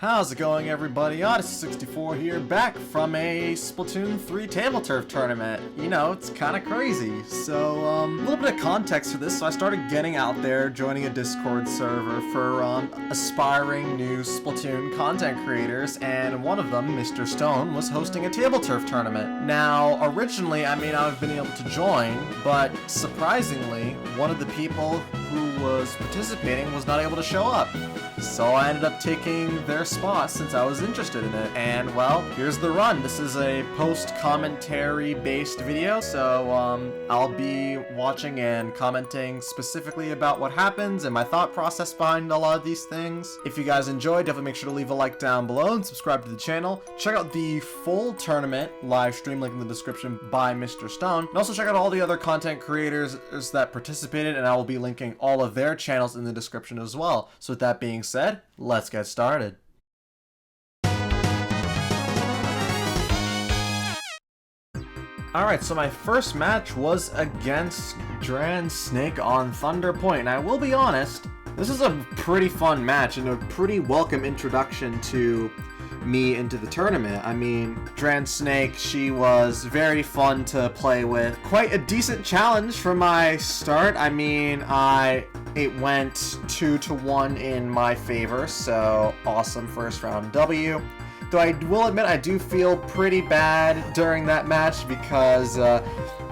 How's it going, everybody? Odyssey64 here, back from a Splatoon 3 Tableturf tournament. You know, it's kind of crazy. So, a little bit of context for this. So I started getting out there, joining a Discord server for aspiring new Splatoon content creators, and one of them, Mr. Stone, was hosting a Tableturf tournament. Now, originally, I've been able to join, but surprisingly, one of the people who was participating was not able to show up. So I ended up taking their spot since I was interested in it, and well, here's the run. This is a post-commentary based video, so I'll be watching and commenting specifically about what happens and my thought process behind a lot of these things. If you guys enjoyed, definitely make sure to leave a like down below and subscribe to the channel. Check out the full tournament live stream link in the description by Mr. Stone, and also check out all the other content creators that participated, and I will be linking all of their channels in the description as well. So with that being said, let's get started. Alright, so my first match was against Dran Snake on Thunder Point, and I will be honest, this is a pretty fun match and a pretty welcome introduction to me into the tournament. I mean, Dran Snake, she was very fun to play with. Quite a decent challenge for my start. I mean, it went 2-1 in my favor, so awesome first round W. Though I will admit I do feel pretty bad during that match because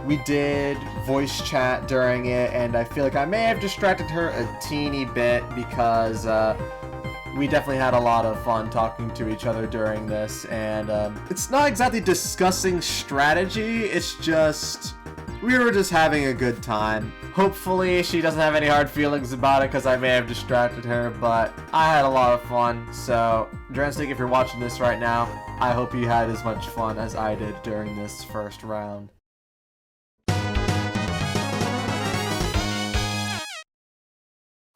we did voice chat during it, and I feel like I may have distracted her a teeny bit because we definitely had a lot of fun talking to each other during this, and it's not exactly discussing strategy, it's just we were just having a good time. Hopefully she doesn't have any hard feelings about it because I may have distracted her, but I had a lot of fun. So, Dranstig, if you're watching this right now, I hope you had as much fun as I did during this first round.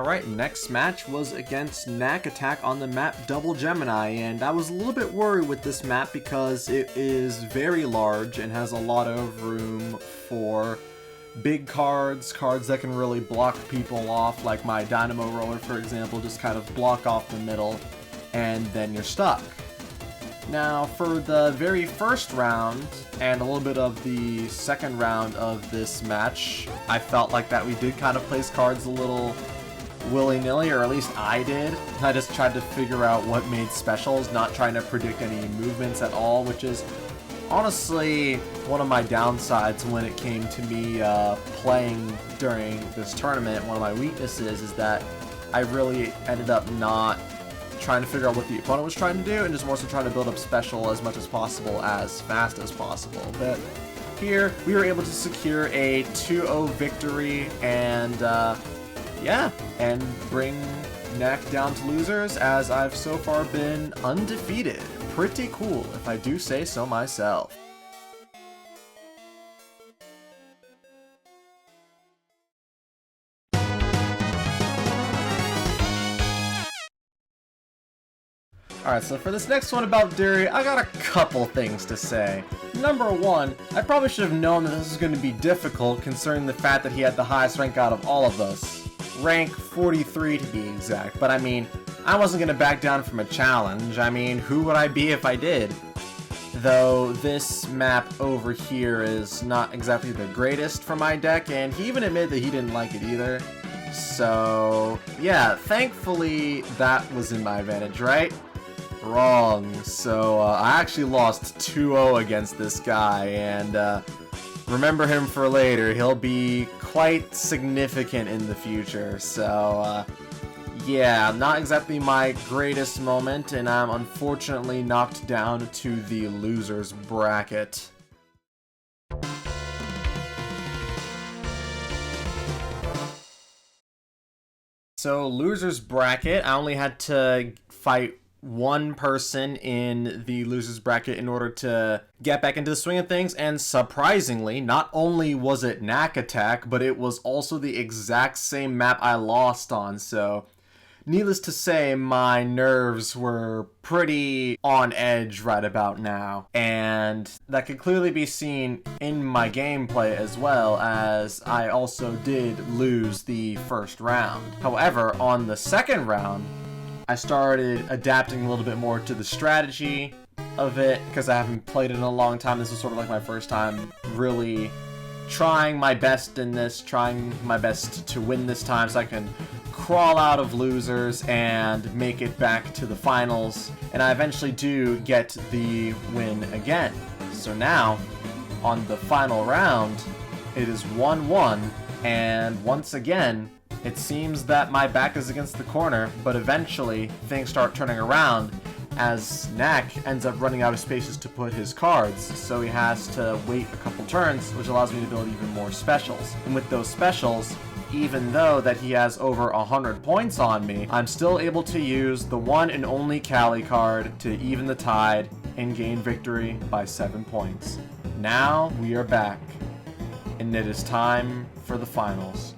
Alright, next match was against Knack Attack on the map Double Gemini, and I was a little bit worried with this map because it is very large and has a lot of room for big cards that can really block people off, like my Dynamo Roller, for example, just kind of block off the middle, and then you're stuck. Now, for the very first round, and a little bit of the second round of this match, I felt like that we did kind of place cards a little willy-nilly, or at least I did. I just tried to figure out what made specials, not trying to predict any movements at all, which is honestly one of my downsides when it came to me playing during this tournament. One of my weaknesses is that I really ended up not trying to figure out what the opponent was trying to do, and just more so trying to build up special as much as possible, as fast as possible. But here, we were able to secure a 2-0 victory, and yeah, and bring Knack down to losers, as I've so far been undefeated. Pretty cool, if I do say so myself. Alright, so for this next one about Dury, I got a couple things to say. Number one, I probably should have known that this was going to be difficult considering the fact that he had the highest rank out of all of us. Rank 43 to be exact, but I mean, I wasn't going to back down from a challenge. I mean, who would I be if I did? Though this map over here is not exactly the greatest for my deck, and he even admitted that he didn't like it either. So, yeah, thankfully that was in my advantage, right? Wrong. So, I actually lost 2-0 against this guy, and remember him for later. He'll be quite significant in the future. So, yeah, not exactly my greatest moment, and I'm unfortunately knocked down to the losers bracket. So, losers bracket, I only had to fight one person in the losers bracket in order to get back into the swing of things, and surprisingly, not only was it Knack Attack, but it was also the exact same map I lost on, so needless to say, my nerves were pretty on edge right about now, and that could clearly be seen in my gameplay as well, as I also did lose the first round. However, on the second round, I started adapting a little bit more to the strategy of it because I haven't played it in a long time. This was sort of like my first time really trying my best in this, trying my best to win this time so I can crawl out of losers and make it back to the finals. And I eventually do get the win again. So now, on the final round, it is 1-1, and once again, it seems that my back is against the corner, but eventually things start turning around as Knack ends up running out of spaces to put his cards, so he has to wait a couple turns, which allows me to build even more specials. And with those specials, even though that he has over 100 points on me, I'm still able to use the one and only Cali card to even the tide and gain victory by 7 points. Now we are back, and it is time for the finals.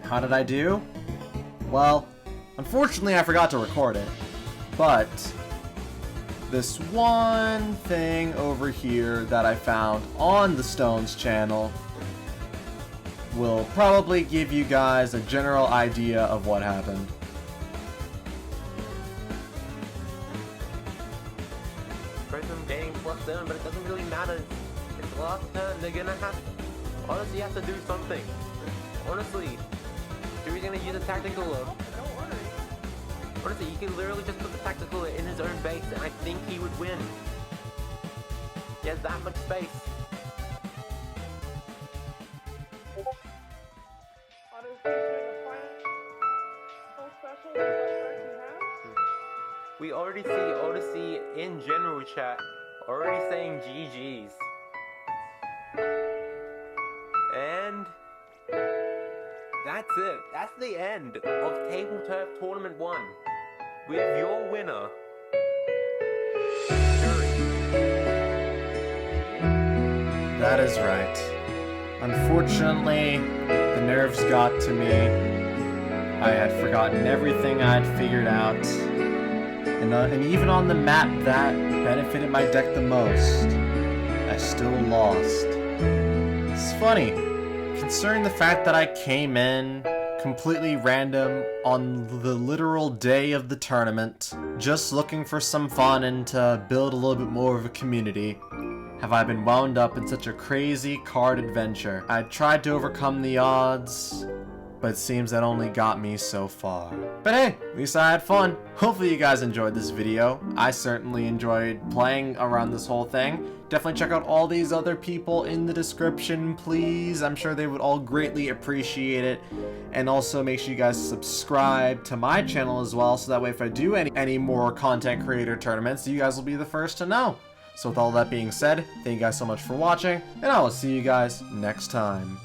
How did I do? Well, unfortunately I forgot to record it, but this one thing over here that I found on the Stones channel will probably give you guys a general idea of what happened. Person getting +7, but it doesn't really matter. It's the last turn, they're gonna have honestly have to do something. Honestly. He's gonna use a tactical. Honestly, he can literally just put the tactical in his own base, and I think he would win. He has that much space. We already see Odyssey in general chat already saying GG's. And that's it. That's the end of Tableturf Tournament 1 with your winner, That is right. Unfortunately, the nerves got to me. I had forgotten everything I had figured out. And even on the map that benefited my deck the most, I still lost. It's funny, considering the fact that I came in completely random on the literal day of the tournament, just looking for some fun and to build a little bit more of a community, have I been wound up in such a crazy card adventure. I tried to overcome the odds, but it seems that only got me so far. But hey, at least I had fun. Hopefully you guys enjoyed this video. I certainly enjoyed playing around this whole thing. Definitely check out all these other people in the description, please. I'm sure they would all greatly appreciate it. And also make sure you guys subscribe to my channel as well, so that way if I do any more content creator tournaments, you guys will be the first to know. So with all that being said, thank you guys so much for watching, and I will see you guys next time.